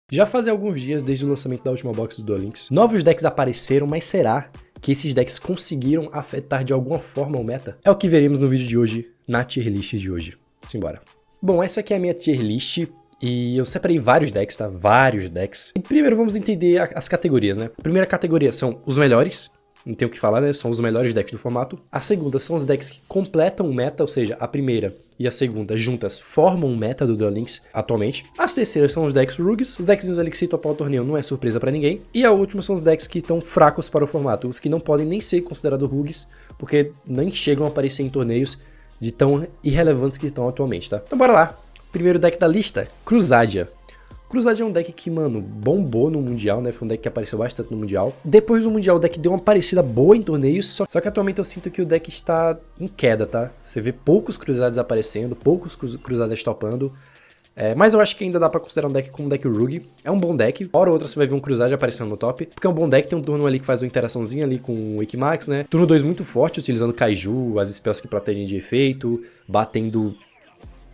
Já fazem alguns dias desde o lançamento da última box do Duel Links, novos decks apareceram, mas será que esses decks conseguiram afetar de alguma forma o meta? É o que veremos no vídeo de hoje, na tier list de hoje. Simbora. Bom, essa aqui é a minha tier list e eu separei vários decks, tá? Vários decks. E primeiro vamos entender as categorias, né? A primeira categoria são os melhores, não tem o que falar, né? São os melhores decks do formato. A segunda são os decks que completam o meta, ou seja, a primeira e a segunda juntas formam o meta do Duel Links atualmente. As terceiras são os decks Rugs, os decks ali que se topar o torneio não é surpresa pra ninguém. E a última são os decks que estão fracos para o formato, os que não podem nem ser considerados Rugs, porque nem chegam a aparecer em torneios de tão irrelevantes que estão atualmente, tá? Então bora lá. Primeiro deck da lista, Crusadia. Crusadia é um deck que, mano, bombou no Mundial, né? Foi um deck que apareceu bastante no Mundial. Depois do Mundial, o deck deu uma parecida boa em torneios, só que atualmente eu sinto que o deck está em queda, tá? Você vê poucos Crusadias aparecendo, poucos Crusadias topando. Mas eu acho que ainda dá pra considerar um deck como um deck Rug. É um bom deck. Hora ou outra você vai ver um Crusadia aparecendo no top. Porque é um bom deck, tem um turno ali que faz uma interaçãozinha ali com o Equimax, né? Turno 2 muito forte, utilizando Kaiju, as spells que protegem de efeito, batendo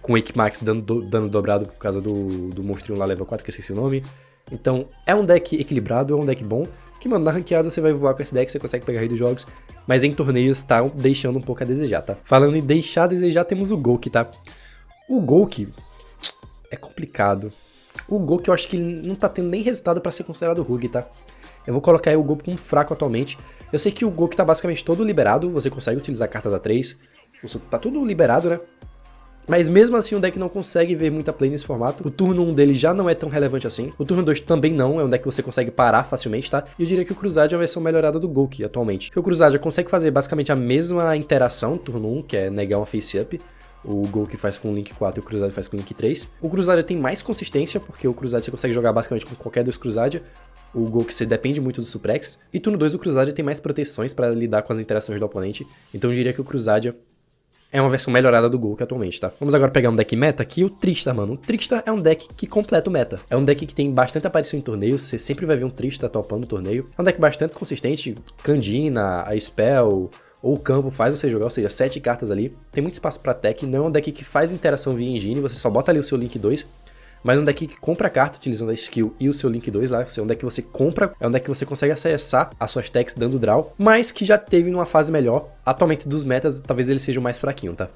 com o Equimax dando dano dobrado por causa do monstrinho lá level 4, que eu esqueci o nome. Então, é um deck equilibrado, é um deck bom, que, mano, na ranqueada você vai voar com esse deck, você consegue pegar rei dos jogos, mas em torneios tá deixando um pouco a desejar, tá? Falando em deixar a desejar, temos o Golki, tá? O Golki é complicado. O Golki eu acho que ele não tá tendo nem resultado pra ser considerado Rug, tá? Eu vou colocar aí o Golki como fraco atualmente. Eu sei que o Golki tá basicamente todo liberado, você consegue utilizar cartas A3, tá tudo liberado, né? Mas mesmo assim o deck não consegue ver muita play nesse formato. O turno 1 dele já não é tão relevante assim. O turno 2 também não, é um deck que você consegue parar facilmente, tá? E eu diria que o Crusadia é a versão melhorada do Golki atualmente. Porque o Crusadia consegue fazer basicamente a mesma interação turno 1, que é negar uma face-up. O Golki faz com o Link 4 e o Crusadia faz com o Link 3. O Crusadia tem mais consistência, porque o Crusadia você consegue jogar basicamente com qualquer dos Crusadia. O Golki você depende muito do Suprex. E turno 2 o Crusadia tem mais proteções para lidar com as interações do oponente. Então eu diria que o Crusadia é uma versão melhorada do Golki atualmente, tá? Vamos agora pegar um deck meta aqui, o Trickstar, mano. O Trickstar é um deck que completa o meta. É um deck que tem bastante aparição em torneios, você sempre vai ver um Trickstar topando o torneio. É um deck bastante consistente, Candina, a Spell, ou o campo faz você jogar, ou seja, 7 cartas ali. Tem muito espaço pra tech, não é um deck que faz interação via engine, você só bota ali o seu Link 2. Mas é um deck que compra carta utilizando a skill e o seu Link 2 lá. É um deck que você compra, é um deck que você consegue acessar as suas techs dando draw, mas que já teve numa fase melhor. Atualmente dos metas, talvez ele seja o mais fraquinho, tá?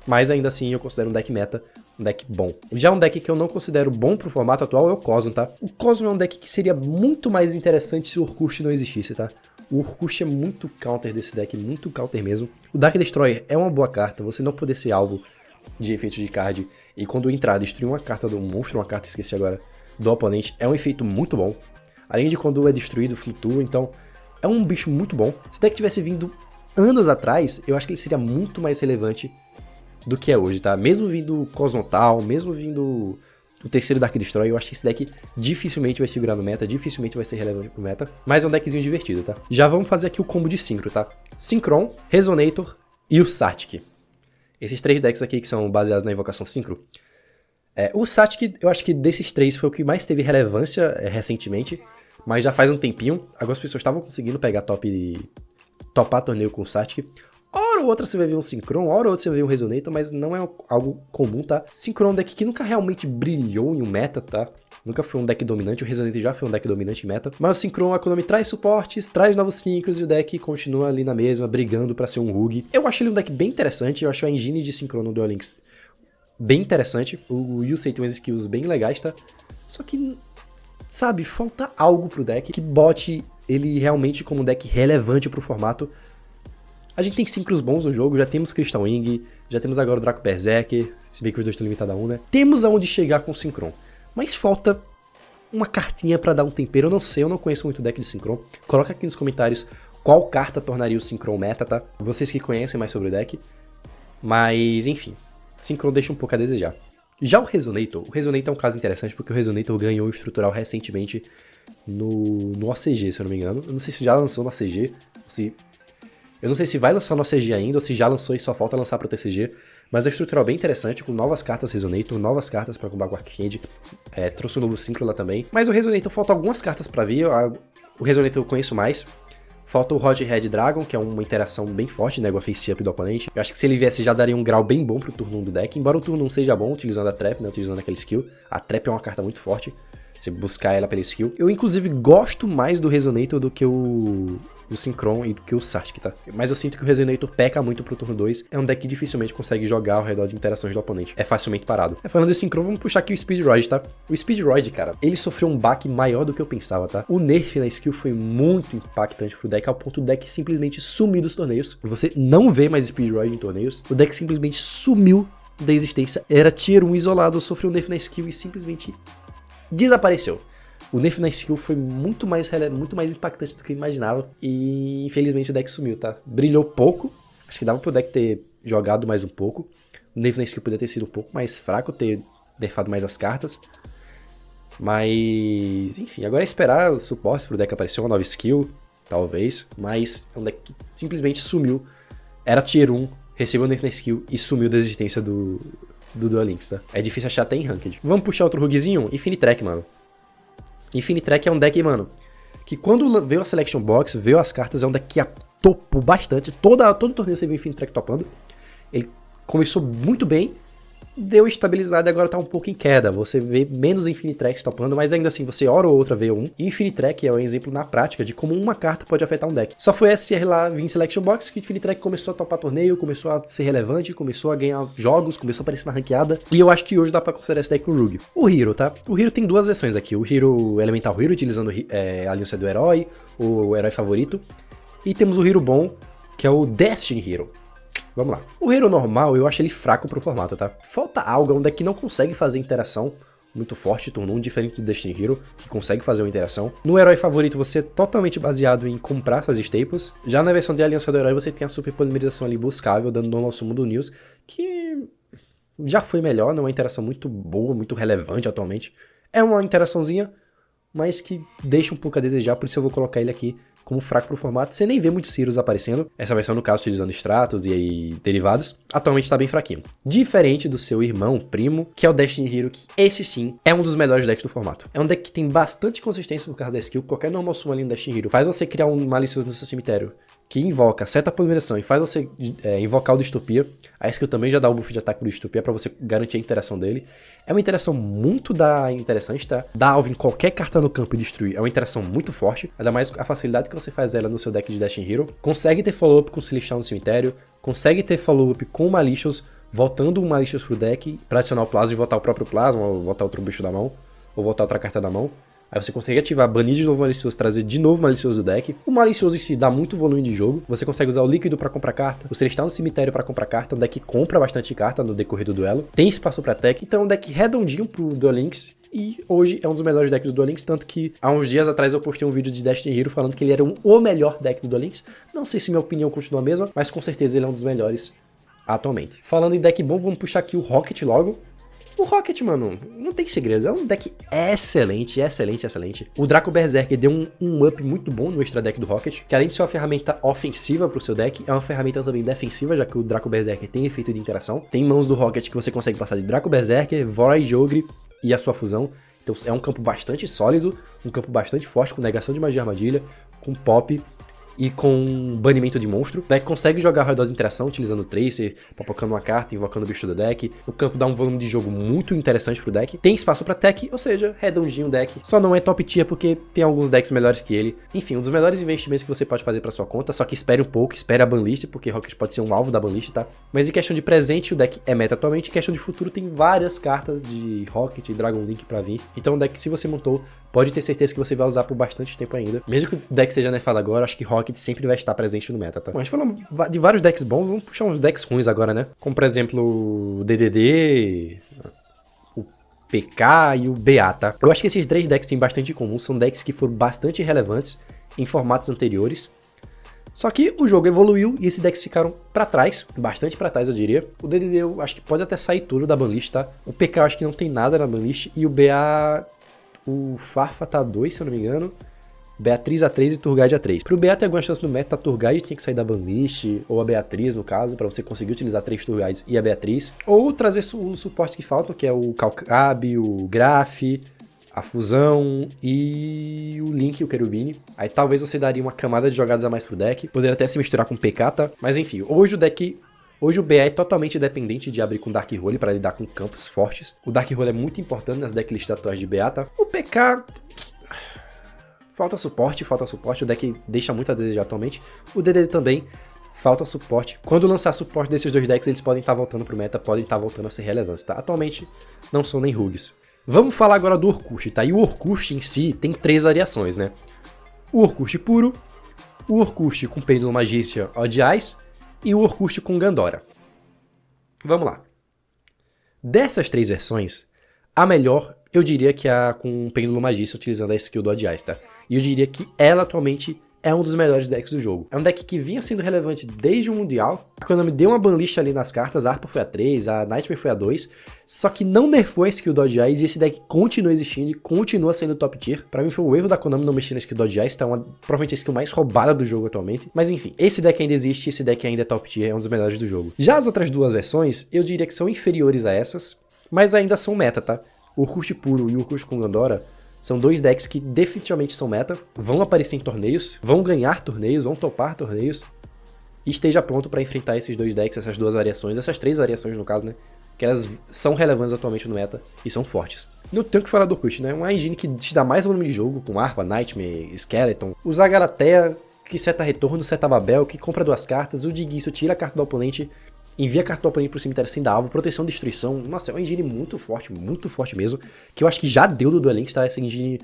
Mas ainda assim eu considero um deck meta, um deck bom. Já um deck que eu não considero bom pro formato atual é o Cosmo, tá? O Cosmo é um deck que seria muito mais interessante se o Urkush não existisse, tá? O Urkush é muito counter desse deck, muito counter mesmo. O Dark Destroyer é uma boa carta, você não poder ser alvo de efeitos de card, e quando entrar, destruir uma carta do monstro, uma carta, esqueci agora, do oponente, é um efeito muito bom. Além de quando é destruído, flutua, então é um bicho muito bom. Se o deck tivesse vindo anos atrás, eu acho que ele seria muito mais relevante do que é hoje, tá? Mesmo vindo Cosmotal, mesmo vindo o terceiro Dark Destroyer, eu acho que esse deck dificilmente vai figurar no meta, dificilmente vai ser relevante pro meta, mas é um deckzinho divertido, tá? Já vamos fazer aqui o combo de Synchro, tá? Synchron, Resonator e o Satic. Esses 3 decks aqui que são baseados na invocação Synchro. O Satic, eu acho que desses 3 foi o que mais teve relevância recentemente, mas já faz um tempinho. Algumas pessoas estavam conseguindo pegar topar torneio com o Satic. Hora ou outra você vai ver um Synchron, hora ou outra você vai ver um Resonator, mas não é algo comum, tá? Synchron é um deck que nunca realmente brilhou em um meta, tá? Nunca foi um deck dominante, o Resonator já foi um deck dominante em meta. Mas o Synchron, a Konami traz suportes, traz novos Synchros e o deck continua ali na mesma, brigando pra ser um Rug. Eu acho ele um deck bem interessante, eu acho a engine de Synchron no Duel Links bem interessante. O Yusei tem umas skills bem legais, tá? Só que, sabe, falta algo pro deck que bote ele realmente como um deck relevante pro formato. A gente tem Synchros bons no jogo, já temos Crystal Wing, já temos agora o Draco Berserker, se bem que os dois estão limitados a 1, né? Temos aonde chegar com o Synchron, mas falta uma cartinha pra dar um tempero, eu não sei, eu não conheço muito o deck de Synchron. Coloca aqui nos comentários qual carta tornaria o Synchron meta, tá? Vocês que conhecem mais sobre o deck. Mas, enfim, Synchron deixa um pouco a desejar. Já o Resonator é um caso interessante porque o Resonator ganhou o estrutural recentemente no OCG, se eu não me engano. Eu não sei se já lançou no OCG, eu não sei se vai lançar no OCG ainda ou se já lançou e só falta lançar para o TCG, mas é um estrutural bem interessante, com novas cartas Resonator, novas cartas para combar com Arcade, trouxe um novo Synchro lá também. Mas o Resonator falta algumas cartas para vir, o Resonator eu conheço mais. Falta o Hot Red Dragon, que é uma interação bem forte, né, com a face-up do oponente. Eu acho que se ele viesse já daria um grau bem bom pro turno 1 do deck, embora o turno 1 seja bom, utilizando a Trap, né, utilizando aquela skill. A Trap é uma carta muito forte. Você buscar ela pela skill. Eu, inclusive, gosto mais do Resonator do que o Synchron e do que o Sartic, tá? Mas eu sinto que o Resonator peca muito pro turno 2. É um deck que dificilmente consegue jogar ao redor de interações do oponente. É facilmente parado. Falando de Synchron, vamos puxar aqui o Speedroid, tá? O Speedroid, cara, ele sofreu um baque maior do que eu pensava, tá? O nerf na skill foi muito impactante pro deck, ao ponto do deck simplesmente sumir dos torneios. Você não vê mais Speedroid em torneios. O deck simplesmente sumiu da existência. Era tier 1 isolado, sofreu um nerf na skill e simplesmente desapareceu. O nerf na skill foi muito mais impactante do que eu imaginava. E infelizmente o deck sumiu, tá? Brilhou pouco. Acho que dava pro deck ter jogado mais um pouco. O nerf na skill poderia ter sido um pouco mais fraco, ter nerfado mais as cartas. Mas, enfim, agora é esperar os suportes pro deck aparecer uma nova skill, talvez. Mas é um deck que simplesmente sumiu. Era tier 1, recebeu nerf na skill e sumiu da existência do Duel Links, tá? É difícil achar até em Ranked. Vamos puxar outro rugzinho? Infinitrack, mano. Infinitrack é um deck, mano, que quando veio a Selection Box, veio as cartas, é um deck que topou bastante. Todo torneio você viu o Infinitrack topando. Ele começou muito bem, deu estabilizado e agora tá um pouco em queda. Você vê menos Infinitracks topando, mas ainda assim você hora ou outra vê um. E Infinitrack é um exemplo na prática de como uma carta pode afetar um deck. Só foi SR lá vir em Selection Box que Infinitrack começou a topar torneio, começou a ser relevante, começou a ganhar jogos, começou a aparecer na ranqueada. E eu acho que hoje dá pra considerar esse deck um Rug. O Hero, tá? O Hero tem duas versões aqui. O Hero Elemental Hero, utilizando a aliança do herói, o herói favorito. E temos o Hero bom, que é o Destiny Hero. Vamos lá. O Hero normal, eu acho ele fraco pro formato, tá? Falta algo, é um deck que não consegue fazer interação muito forte, turno 1, diferente do Destiny Hero, que consegue fazer uma interação. No herói favorito, você é totalmente baseado em comprar suas staples. Já na versão de aliança do herói, você tem a super polimerização ali buscável, dando normal sumo do News, que já foi melhor, não é uma interação muito boa, muito relevante atualmente. É uma interaçãozinha, mas que deixa um pouco a desejar, por isso eu vou colocar ele aqui como fraco pro formato. Você nem vê muitos Heroes aparecendo. Essa versão, no caso, utilizando Stratos e aí derivados, atualmente tá bem fraquinho. Diferente do seu irmão, primo, que é o Destiny Hero, que esse sim é um dos melhores decks do formato. É um deck que tem bastante consistência por causa da skill. Qualquer normal summon ali no Destiny Hero faz você criar um malicioso no seu cemitério que invoca, seta a polymerização e faz você invocar o Distopia. A skill também já dá o buff de ataque pro Distopia pra você garantir a interação dele. É uma interação muito interessante, tá? Dá alvo em qualquer carta no campo e destruir. É uma interação muito forte. Ainda mais a facilidade que você faz ela no seu deck de Destiny Hero. Consegue ter follow-up com Celestial no cemitério. Consegue ter follow-up com Malicious, voltando um Malicious pro deck pra adicionar o Plasma e voltar o próprio Plasma, ou voltar outro bicho da mão, ou voltar outra carta da mão. Aí você consegue ativar, banir de novo o Malicioso, trazer de novo o Malicioso do deck. O Malicioso em si dá muito volume de jogo. Você consegue usar o Líquido pra comprar carta, o Celestial no cemitério pra comprar carta. É um deck que compra bastante carta no decorrer do duelo. Tem espaço pra tech, então é um deck redondinho pro Duel Links. E hoje é um dos melhores decks do Duel Links, tanto que há uns dias atrás eu postei um vídeo de Destiny Hero falando que ele era o melhor deck do Duel Links. Não sei se minha opinião continua a mesma, mas com certeza ele é um dos melhores atualmente. Falando em deck bom, vamos puxar aqui o Rocket logo. O Rocket, mano, não tem segredo, é um deck excelente. O Draco Berserker deu um up muito bom no extra deck do Rocket, que além de ser uma ferramenta ofensiva pro seu deck, é uma ferramenta também defensiva, já que o Draco Berserker tem efeito de interação. Tem mãos do Rocket que você consegue passar de Draco Berserker, Void Ogre e a sua fusão. Então é um campo bastante sólido, um campo bastante forte, com negação de magia armadilha, com pop e com banimento de monstro. O deck consegue jogar ao redor de interação, utilizando o Tracer, papocando uma carta, invocando o bicho do deck. O campo dá um volume de jogo muito interessante pro deck. Tem espaço pra tech, ou seja, redondinho o deck. Só não é top tier porque tem alguns decks melhores que ele. Enfim, um dos melhores investimentos que você pode fazer pra sua conta, só que espere um pouco, espere a banlist, porque Rocket pode ser um alvo da banlist, tá? Mas em questão de presente, o deck é meta atualmente. Em questão de futuro, tem várias cartas de Rocket e Dragon Link pra vir. Então o deck, se você montou, pode ter certeza que você vai usar por bastante tempo ainda. Mesmo que o deck seja nerfado agora, acho que Rocket sempre vai estar presente no meta, tá? Bom, a gente falou de vários decks bons, vamos puxar uns decks ruins agora, né? Como, por exemplo, o DDD, o PK e o BA, tá? Eu acho que esses 3 decks têm bastante em comum, são decks que foram bastante relevantes em formatos anteriores. Só que o jogo evoluiu e esses decks ficaram pra trás, bastante pra trás eu diria. O DDD eu acho que pode até sair tudo da banlist, tá? O PK eu acho que não tem nada na banlist e o BA... O Farfa tá 2, se eu não me engano. Beatriz A3 e Turgide A3. Pro BA ter alguma chance no meta, a Turgide tinha que sair da banlist, ou a Beatriz, no caso, pra você conseguir utilizar 3 Turgides e a Beatriz. Ou trazer os suportes que faltam, que é o Calcab, o Graf, a Fusão e o Link e o Cherubine. Aí talvez você daria uma camada de jogadas a mais pro deck. Poderia até se misturar com o PK, tá? Mas enfim, hoje o deck Hoje o BA é totalmente dependente de abrir com Dark Hole para lidar com campos fortes. O Dark Hole é muito importante nas decklists atuais de BA, tá? O PK... falta suporte, o deck deixa muito a desejar atualmente. O DD também falta suporte. Quando lançar suporte desses dois decks, eles podem estar voltando pro meta, podem estar voltando a ser relevantes, tá? Atualmente não são nem rugs. Vamos falar agora do Orkust, tá? E o Orkust em si tem 3 variações, né? O Orkust puro, o Orkust com Pêndulo Magícia Odd Eyes e o Orkust com Gandora. Vamos lá. Dessas 3 versões, a melhor eu diria que é a com Pêndulo Magícia utilizando a skill do Odd Eyes, tá? E eu diria que ela atualmente é um dos melhores decks do jogo. É um deck que vinha sendo relevante desde o Mundial. A Konami deu uma banlist ali nas cartas, a Arpa foi a 3, a Nightmare foi a 2, só que não nerfou a skill do Odd Eyes e esse deck continua existindo e continua sendo top tier. Pra mim foi um erro da Konami não mexer na skill do Odd Eyes, tá provavelmente a skill mais roubada do jogo atualmente. Mas enfim, esse deck ainda existe, esse deck ainda é top tier, é um dos melhores do jogo. Já as outras 2 versões, eu diria que são inferiores a essas, mas ainda são meta, tá? O Orkust puro e o Orkust com Gandora são 2 decks que definitivamente são meta, vão aparecer em torneios, vão ganhar torneios, vão topar torneios. E esteja pronto para enfrentar esses 2 decks, essas 2 variações, essas 3 variações no caso, né? Que elas são relevantes atualmente no meta e são fortes. Não tenho o que falar do Orkust, né? Uma engine que te dá mais volume de jogo, com Arpa, Nightmare, Skeleton. Usar Galatea, que seta retorno, seta Babel, que compra 2 cartas, o Digisso tira a carta do oponente, envia a carta do oponente pro cemitério sem dar alvo, proteção, destruição. Nossa, é uma engine muito forte mesmo. Que eu acho que já deu do Duel Links, tá? Essa engine...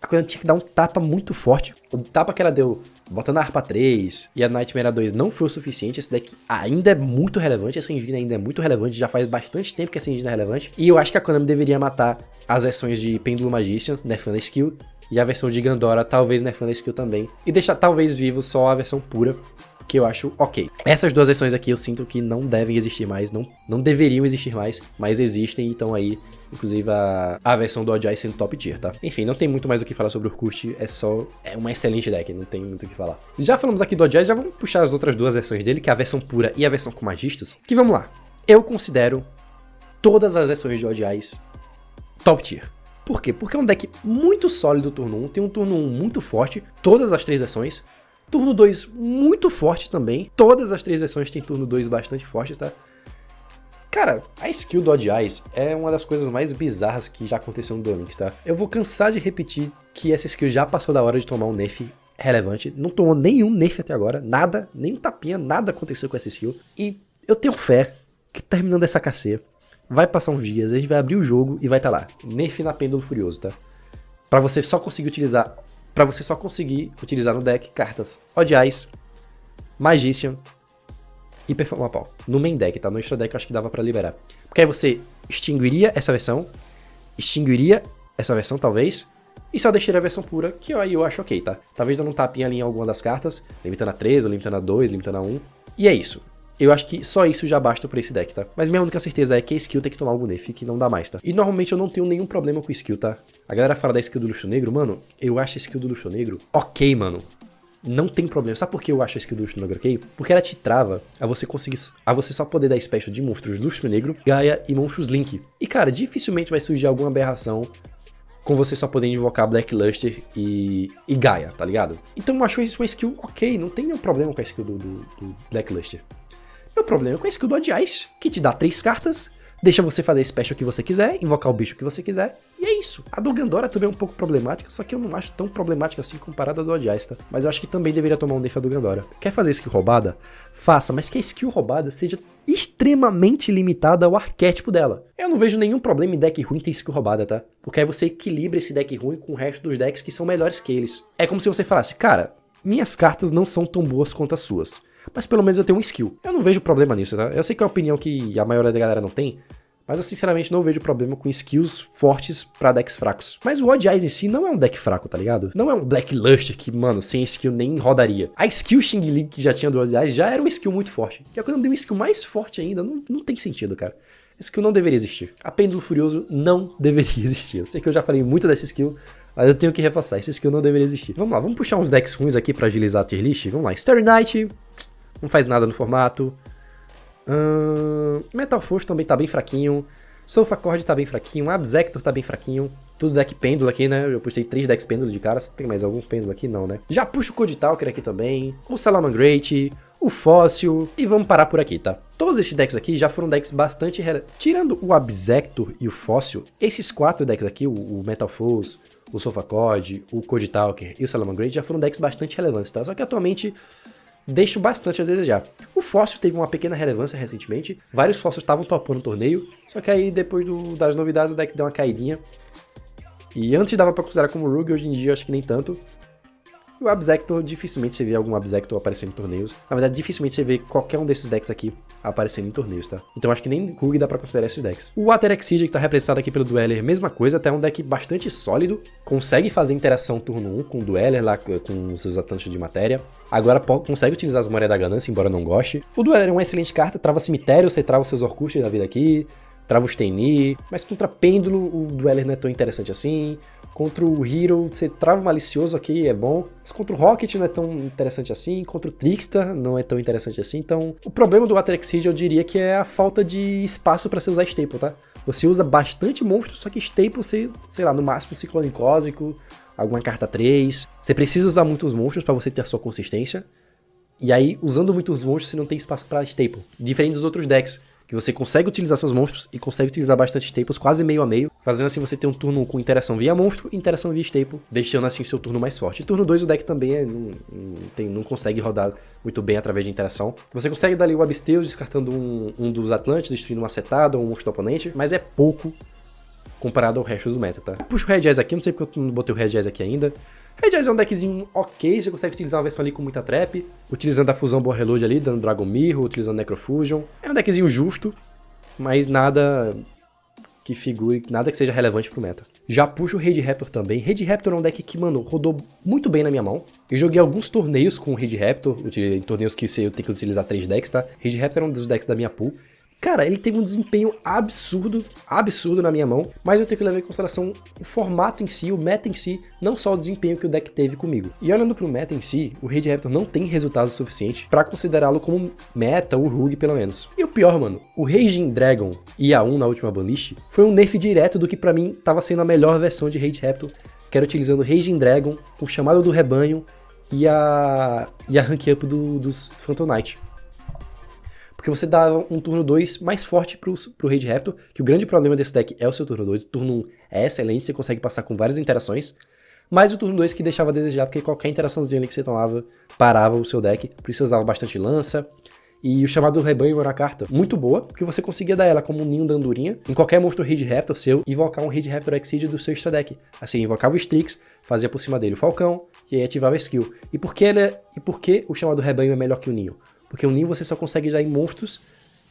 A coisa tinha que dar um tapa muito forte. O tapa que ela deu, botando a Arpa 3 e a Nightmare 2 não foi o suficiente. Esse deck ainda é muito relevante, essa engine ainda é muito relevante. Já faz bastante tempo que essa engine é relevante. E eu acho que a Konami deveria matar as versões de Pêndulo Magician, nerfando a skill. E a versão de Gandora, talvez nerfando a skill também. E deixar talvez vivo só a versão pura, que eu acho ok. Essas 2 versões aqui eu sinto que não devem existir mais, não deveriam existir mais, mas existem e estão aí, inclusive a versão do Odd Eyes sendo top tier, tá? Enfim, não tem muito mais o que falar sobre o Orkust, é uma excelente deck, não tem muito o que falar. Já falamos aqui do Odd Eyes, já vamos puxar as outras 2 versões dele, que é a versão pura e a versão com Magistos, que vamos lá. Eu considero todas as versões de Odd Eyes top tier. Por quê? Porque é um deck muito sólido turno 1, tem um turno 1 muito forte, todas as 3 versões. Turno 2 muito forte também. Todas as 3 versões têm turno 2 bastante fortes, tá? Cara, a skill do Odd Eyes é uma das coisas mais bizarras que já aconteceu no Duel Links, tá? Eu vou cansar de repetir que essa skill já passou da hora de tomar um nerf relevante. Não tomou nenhum nerf até agora, nada, nem um tapinha, nada aconteceu com essa skill. E eu tenho fé que terminando essa KC, vai passar uns dias, a gente vai abrir o jogo e vai estar lá. Nerf na Pêndulo Furioso, tá? Pra você só conseguir utilizar no deck cartas Odd Eyes, Magician e Performapal. No main deck, tá? No extra deck eu acho que dava pra liberar. Porque aí você extinguiria essa versão talvez, e só deixaria a versão pura, que aí eu acho ok, tá? Talvez dando um tapinha ali em alguma das cartas, limitando a 3, ou limitando a 2, limitando a 1. E é isso. Eu acho que só isso já basta pra esse deck, tá? Mas minha única certeza é que a skill tem que tomar algum nerf, que não dá mais, tá? E normalmente eu não tenho nenhum problema com skill, tá? A galera fala da skill do Luxo Negro, mano, eu acho a skill do Luxo Negro ok, mano. Não tem problema. Sabe por que eu acho a skill do Luxo Negro ok? Porque ela te trava a você só poder dar special de monstros Luxo Negro, Gaia e monstros Link. E cara, dificilmente vai surgir alguma aberração com você só poder invocar Black Luster e Gaia, tá ligado? Então eu acho isso uma skill ok, não tem nenhum problema com a skill do Black Luster. Meu problema é com a skill do Odd Eyes, que te dá 3 cartas, deixa você fazer special que você quiser, invocar o bicho que você quiser, e é isso. A do Gandora também é um pouco problemática, só que eu não acho tão problemática assim comparada à do Odd Eyes, tá? Mas eu acho que também deveria tomar um nerf a do Gandora. Quer fazer skill roubada? Faça, mas que a skill roubada seja extremamente limitada ao arquétipo dela. Eu não vejo nenhum problema em deck ruim ter skill roubada, tá? Porque aí você equilibra esse deck ruim com o resto dos decks que são melhores que eles. É como se você falasse, cara, minhas cartas não são tão boas quanto as suas, mas pelo menos eu tenho um skill. Eu não vejo problema nisso, tá? Eu sei que é uma opinião que a maioria da galera não tem, mas eu sinceramente não vejo problema com skills fortes pra decks fracos. Mas o Odd Eyes em si não é um deck fraco, tá ligado? Não é um Black Luster que, mano, sem skill nem rodaria. A skill Xing Ling que já tinha do Odd Eyes já era uma skill muito forte. E quando eu dei uma skill mais forte ainda, não tem sentido, cara. Essa skill não deveria existir. A Pêndulo Furioso não deveria existir. Eu sei que eu já falei muito dessa skill, mas eu tenho que reforçar, essa skill não deveria existir. Vamos lá, vamos puxar uns decks ruins aqui pra agilizar a tier list. Vamos lá, Starry Night não faz nada no formato. Metal Force também tá bem fraquinho. Soulful Accord tá bem fraquinho. Abzector tá bem fraquinho. Tudo deck pêndulo aqui, né? Eu puxei 3 decks pêndulo de cara. Tem mais algum pêndulo aqui? Não, né? Já puxo o Code Talker aqui também. O Salamangreat. o Fóssil, e vamos parar por aqui, tá? Todos esses decks aqui já foram decks bastante... Tirando o Abzector e o Fóssil, esses 4 decks aqui, o Metal Foes, o Sophacod, o Code Talker e o Salamangreat já foram decks bastante relevantes, tá? Só que atualmente deixam bastante a desejar. O Fóssil teve uma pequena relevância recentemente, vários Fósseis estavam topando o torneio, só que aí depois das novidades o deck deu uma caidinha. E antes dava pra considerar como Rogue, hoje em dia eu acho que nem tanto. O Abzector, dificilmente você vê algum Abzector aparecendo em torneios. Na verdade, dificilmente você vê qualquer um desses decks aqui aparecendo em torneios, tá? Então acho que nem Rogue dá pra considerar esses decks. O Ateraxid, que tá representado aqui pelo Dweller, mesma coisa, até um deck bastante sólido. Consegue fazer interação turno 1 com o Dweller lá com os seus Atlantes de matéria. Agora consegue utilizar as Moedas da Ganância, embora não goste. O Dweller é uma excelente carta, trava cemitério, você trava os seus Orcusts da vida aqui. Trava os Tenni, mas contra Pêndulo o Dweller não é tão interessante assim. Contra o Hero, você trava o Malicioso aqui, é bom. Mas contra o Rocket não é tão interessante assim. Contra o Trickster não é tão interessante assim. Então, o problema do Ateraxid eu diria que é a falta de espaço para você usar Staple, tá? Você usa bastante monstro, só que Staple você, sei lá, no máximo Ciclone Cósmico, alguma carta 3. Você precisa usar muitos monstros para você ter a sua consistência. E aí, usando muitos monstros, você não tem espaço para Staple. Diferente dos outros decks, que você consegue utilizar seus monstros e consegue utilizar bastante staples, quase meio a meio, fazendo assim você ter um turno com interação via monstro e interação via staple, deixando assim seu turno mais forte. E turno 2 o deck também não consegue rodar muito bem através de interação. Você consegue dar ali o Absteus, descartando um dos Atlantes, destruindo uma setada ou um monstro do oponente, mas é pouco comparado ao resto do meta, tá? Puxa o Red Eyes aqui, não sei porque eu não botei o Red Eyes aqui ainda. Red Eyes é um deckzinho ok, você consegue utilizar uma versão ali com muita trap, utilizando a fusão Boa Reload ali, dando Dragon Mirror, utilizando Necrofusion. É um deckzinho justo, mas nada que figure, nada que seja relevante pro meta. Já puxo o Red Raptor também. Red Raptor é um deck que, mano, rodou muito bem na minha mão. Eu joguei alguns torneios com o Red Raptor, em torneios que eu tenho que utilizar 3 decks, tá? Red Raptor é um dos decks da minha pool. Cara, ele teve um desempenho absurdo na minha mão, mas eu tenho que levar em consideração o formato em si, o meta em si, não só o desempenho que o deck teve comigo. E olhando pro meta em si, o Red Raptor não tem resultado suficiente pra considerá-lo como meta ou Rogue pelo menos. E o pior, mano, o Raging Dragon IA1 na última banlist foi um nerf direto do que pra mim tava sendo a melhor versão de Red Raptor, que era utilizando Raging Dragon, o chamado do rebanho e a rank up dos Phantom Knight. Porque você dá um turno 2 mais forte pro Red Raptor, que o grande problema desse deck é o seu turno 2. O turno 1 é excelente, você consegue passar com várias interações, mas o turno 2 que deixava a desejar, porque qualquer interaçãozinha ali que você tomava, parava o seu deck, por isso você usava bastante lança. E o chamado do rebanho era uma carta muito boa, porque você conseguia dar ela como um ninho da andorinha em qualquer monstro Red Raptor seu, invocar um Red Raptor Exceed do seu extra deck. Assim, invocava o Strix, fazia por cima dele o Falcão, e aí ativava a skill. E por que o chamado rebanho é melhor que o ninho? Porque o ninho você só consegue dar em monstros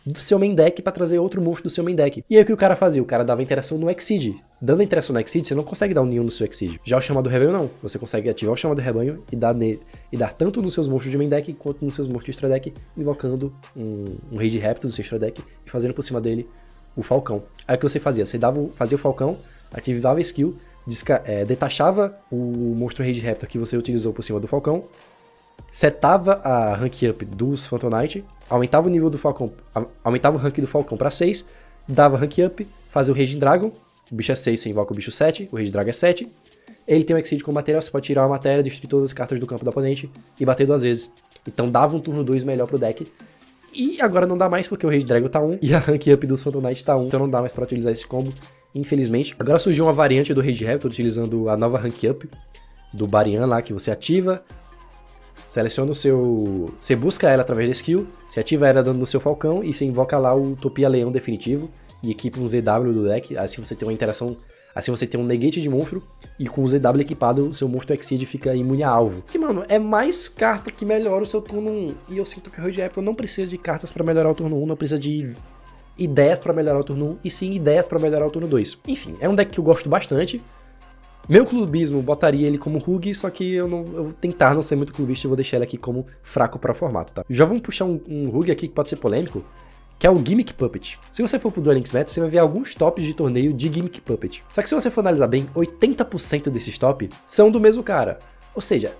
do seu main deck pra trazer outro monstro do seu main deck. E aí o que o cara fazia? O cara dava interação no Exceed. Dando a interação no Exceed, você não consegue dar um ninho no seu Exceed. Já o chamado rebanho não. Você consegue ativar o chamado rebanho e dar tanto nos seus monstros de main deck quanto nos seus monstros de extra deck, invocando um Rage Raptor do seu extra deck e fazendo por cima dele o Falcão. Aí o que você fazia? Você fazia o Falcão, ativava a skill, detachava o monstro Rage Raptor que você utilizou por cima do Falcão, setava a rank up dos Phantom Knight, aumentava o nível do Falcão, aumentava o rank do Falcão para 6, dava rank up, fazia o Raging Dragon, o bicho é 6, você invoca o bicho 7, o Raging Dragon é 7, ele tem um Exceed com material, você pode tirar uma matéria, destruir todas as cartas do campo do oponente e bater 2 vezes. Então dava um turno 2 melhor pro deck. E agora não dá mais porque o Raging Dragon tá 1 e a rank up dos Phantom Knight tá 1, então não dá mais para utilizar esse combo, infelizmente. Agora surgiu uma variante do Rage Raptor utilizando a nova rank up do Barian lá, que você ativa, seleciona o seu... Você busca ela através da skill, você ativa ela dando no seu Falcão e você invoca lá o Utopia Leão definitivo e equipa um ZW do deck, assim você tem uma interação, assim você tem um negate de monstro e com o ZW equipado o seu monstro Exceed fica imune a alvo. E mano, é mais carta que melhora o seu turno 1 e eu sinto que o Red Raptor não precisa de cartas pra melhorar o turno 1, não precisa de ideias pra melhorar o turno 1 e sim ideias pra melhorar o turno 2. Enfim, é um deck que eu gosto bastante. Meu clubismo botaria ele como Rogue, só que eu vou tentar não ser muito clubista e vou deixar ele aqui como fraco para formato, tá? Já vamos puxar um Rogue aqui que pode ser polêmico, que é o Gimmick Puppet. Se você for pro Duel Links Meta, você vai ver alguns tops de torneio de Gimmick Puppet. Só que se você for analisar bem, 80% desses tops são do mesmo cara. Ou seja,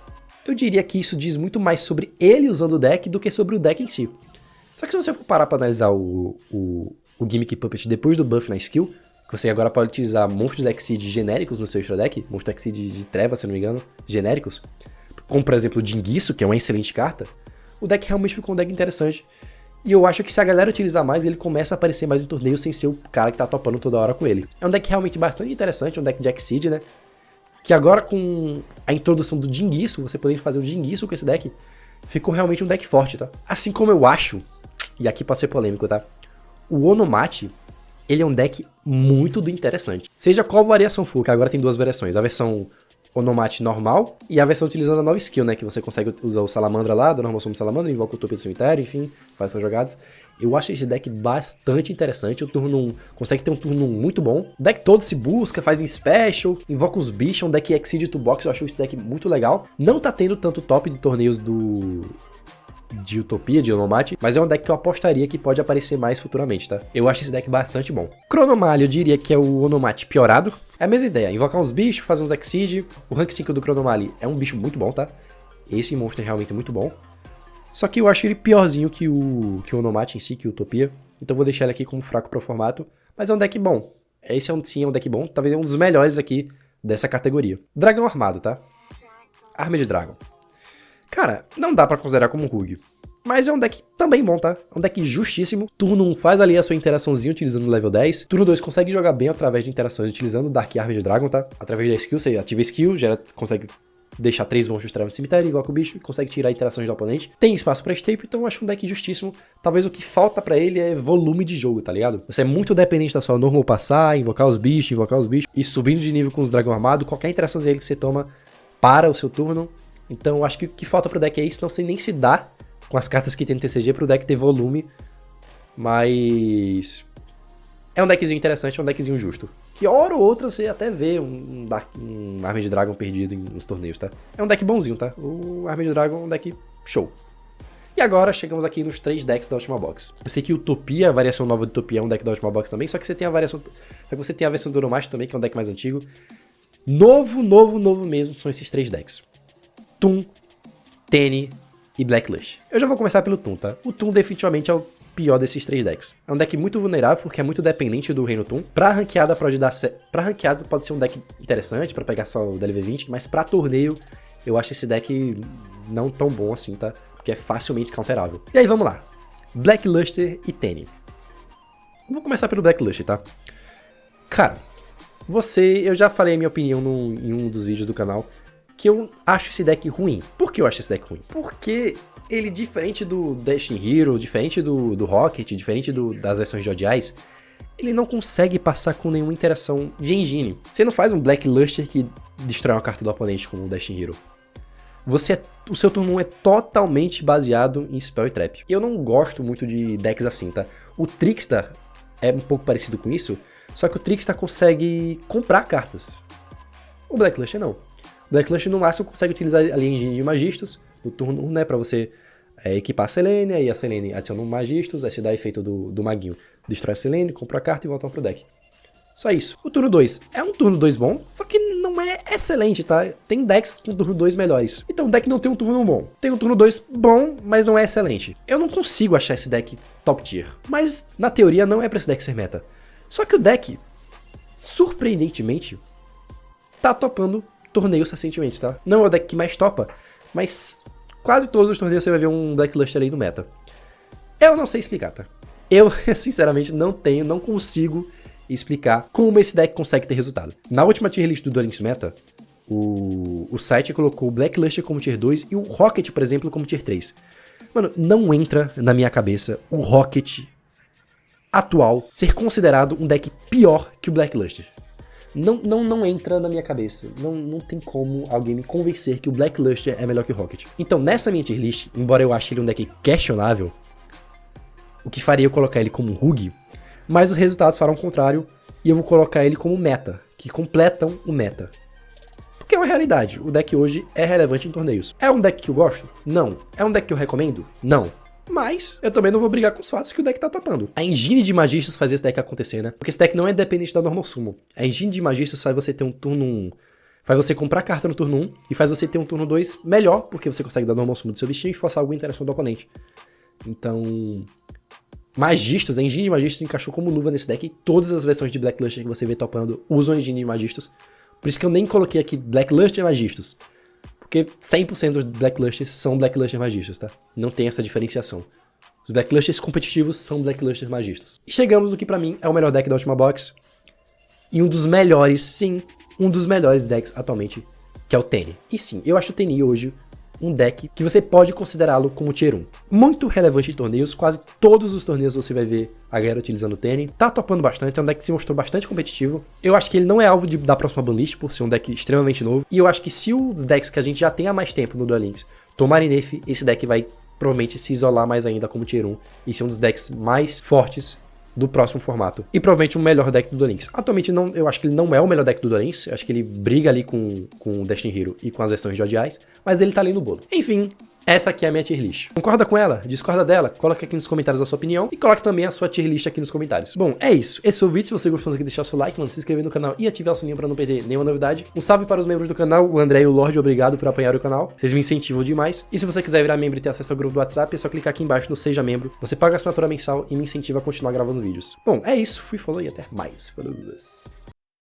eu diria que isso diz muito mais sobre ele usando o deck do que sobre o deck em si. Só que se você for parar pra analisar o Gimmick Puppet depois do buff na skill, você agora pode utilizar monstros Exceed genéricos no seu extra deck, monstros Exceed de treva, se não me engano, genéricos, como por exemplo o Jinguiço, que é uma excelente carta. o deck realmente ficou um deck interessante. E eu acho que se a galera utilizar mais, ele começa a aparecer mais em torneios sem ser o cara que tá topando toda hora com ele. É um deck realmente bastante interessante, um deck de Exceed, né? Que agora com a introdução do Jinguiço, você poder fazer o Jinguiço com esse deck, ficou realmente um deck forte, tá? Assim como eu acho, e aqui pode ser polêmico, tá? O Onomate, ele é um deck muito interessante. Seja qual variação for, que agora tem duas variações. A versão Onomate normal e a versão utilizando a nova skill, né? Que você consegue usar o Salamandra lá, do normal sumo Salamandra, invoca o Utopia do Cemitério, enfim, faz suas jogadas. Eu acho esse deck bastante interessante. O turno 1 consegue ter um turno 1 muito bom. O deck todo se busca, faz em special, invoca os bichos, um deck Exceed to Box. Eu acho esse deck muito legal. Não tá tendo tanto top de torneios de Utopia, de Onomate, mas é um deck que eu apostaria que pode aparecer mais futuramente, tá? Eu acho esse deck bastante bom. Chronomalha, eu diria que é o Onomate piorado. É a mesma ideia, invocar uns bichos, fazer uns Exceed. O rank 5 do Chronomalha é um bicho muito bom, tá? Esse monstro é realmente muito bom. Só que eu acho ele piorzinho que o Onomate em si, que o Utopia. Então vou deixar ele aqui como fraco pro formato. Mas é um deck bom. Esse sim é um deck bom, talvez um dos melhores aqui dessa categoria. Dragão armado, tá? Armed Dragon. Cara, não dá pra considerar como um Rug. Mas é um deck também bom, tá? É um deck justíssimo. Turno 1 faz ali a sua interaçãozinha utilizando o level 10. Turno 2 consegue jogar bem através de interações utilizando o Dark Armed Dragon, tá? Através da skill, você ativa a skill, consegue deixar 3 monstros no cemitério, invoca o bicho e consegue tirar interações do oponente. Tem espaço pra staple, então eu acho um deck justíssimo. Talvez o que falta pra ele é volume de jogo, tá ligado? Você é muito dependente da sua normal passar, invocar os bichos, e subindo de nível com os dragão armado, qualquer interação dele que você toma para o seu turno. Então eu acho que o que falta pro deck é isso, não sei nem se dá com as cartas que tem no TCG pro deck ter volume, mas é um deckzinho interessante, é um deckzinho justo. Que hora ou outra você até vê um Armed Dragon perdido nos torneios, tá? É um deck bonzinho, tá? O Armed Dragon é um deck show. E agora chegamos aqui nos 3 decks da última box. Eu sei que Utopia, a variação nova de Utopia é um deck da última box também, só que você tem a versão do Onomate também, que é um deck mais antigo. Novo mesmo são esses 3 decks. Toon, Tenni e Blacklush. Eu já vou começar pelo Toon, tá? O Toon definitivamente é o pior desses 3 decks. É um deck muito vulnerável porque é muito dependente do Reino Toon. Pra ranqueada pode ser um deck interessante pra pegar só o DLV20, mas pra torneio eu acho esse deck não tão bom assim, tá? Porque é facilmente counterável. E aí vamos lá. Blackluster e Tenni. Vou começar pelo Blackluster, tá? Cara, eu já falei a minha opinião em um dos vídeos do canal, que eu acho esse deck ruim. Por que eu acho esse deck ruim? Porque ele, diferente do Destiny Hero, diferente do Rocket, diferente das versões de ODIs, ele não consegue passar com nenhuma interação de engine. Você não faz um Blackluster que destrói uma carta do oponente como o Destiny Hero. O seu turno 1 é totalmente baseado em Spell e Trap. Eu não gosto muito de decks assim, tá? O Trickstar é um pouco parecido com isso, só que o Trickstar consegue comprar cartas. O Blackluster não. O Blackluster no máximo consegue utilizar ali a engine de Magistos no turno 1, né, pra você equipar a Selene, aí a Selene adiciona um Magistos, aí você dá efeito do maguinho, destrói a Selene, compra a carta e volta pro deck. Só isso. O turno 2 é um turno 2 bom, só que não é excelente, tá? Tem decks com turno 2 melhores. Então o deck não tem um turno 1 bom. Tem um turno 2 bom, mas não é excelente. Eu não consigo achar esse deck top tier, mas na teoria não é pra esse deck ser meta. Só que o deck, surpreendentemente, tá topando torneios recentemente, tá? Não é o deck que mais topa, mas quase todos os torneios você vai ver um Blackluster aí no meta. Eu não sei explicar, tá? Eu, sinceramente, não consigo explicar como esse deck consegue ter resultado. Na última tier list do Duel Links Meta, o site colocou o Blackluster como tier 2 e o Rocket, por exemplo, como tier 3. Mano, não entra na minha cabeça o Rocket atual ser considerado um deck pior que o Blackluster. Não entra na minha cabeça. Não tem como alguém me convencer que o Blackluster é melhor que o Rocket. Então, nessa minha tier list, embora eu ache ele um deck questionável, o que faria eu colocar ele como Rug, mas os resultados farão o contrário e eu vou colocar ele como meta, que completam o meta. Porque é uma realidade, o deck hoje é relevante em torneios. É um deck que eu gosto? Não. É um deck que eu recomendo? Não. Mas eu também não vou brigar com os fatos que o deck tá topando. A engine de Magistos faz esse deck acontecer, né? Porque esse deck não é dependente da Normal Summon. A engine de Magistos faz você ter um turno 1, faz você comprar carta no turno 1 e faz você ter um turno 2 melhor, porque você consegue dar Normal Summon do seu bichinho e forçar alguma interação do oponente. Então, Magistos, a engine de Magistos encaixou como luva nesse deck e todas as versões de Blackluster que você vê topando usam a engine de Magistos. Por isso que eu nem coloquei aqui Blackluster e Magistos. Porque 100% dos Blacklusters são Blacklusters magistas, tá? Não tem essa diferenciação. Os Blacklusters competitivos são Blacklusters magistas. E chegamos no que pra mim é o melhor deck da última box. E um dos melhores, sim, um dos melhores decks atualmente, que é o Tenni. E sim, eu acho o Tenni hoje um deck que você pode considerá-lo como Tier 1. Muito relevante em torneios, quase todos os torneios você vai ver a galera utilizando o Tenni. Tá topando bastante, é um deck que se mostrou bastante competitivo. Eu acho que ele não é alvo da próxima banlist, por ser um deck extremamente novo. E eu acho que se os decks que a gente já tem há mais tempo no Duel Links tomarem nerf, esse deck vai provavelmente se isolar mais ainda como Tier 1 e ser um dos decks mais fortes do próximo formato. E provavelmente o melhor deck do Duel Links. Atualmente eu acho que ele não é o melhor deck do Duel Links, eu acho que ele briga ali com o Destiny Hero e com as versões de ODIs, mas ele tá ali no bolo. Enfim, essa aqui é a minha tier list. Concorda com ela? Discorda dela? Coloca aqui nos comentários a sua opinião e coloque também a sua tier list aqui nos comentários. Bom, é isso. Esse foi o vídeo. Se você gostou aqui, deixar o seu like, mano, se inscrever no canal e ativar o sininho pra não perder nenhuma novidade. Um salve para os membros do canal, o André e o Lorde, obrigado por apoiar o canal. Vocês me incentivam demais. E se você quiser virar membro e ter acesso ao grupo do WhatsApp, é só clicar aqui embaixo no Seja Membro. Você paga a assinatura mensal e me incentiva a continuar gravando vídeos. Bom, é isso. Fui, falou e até mais. Falou.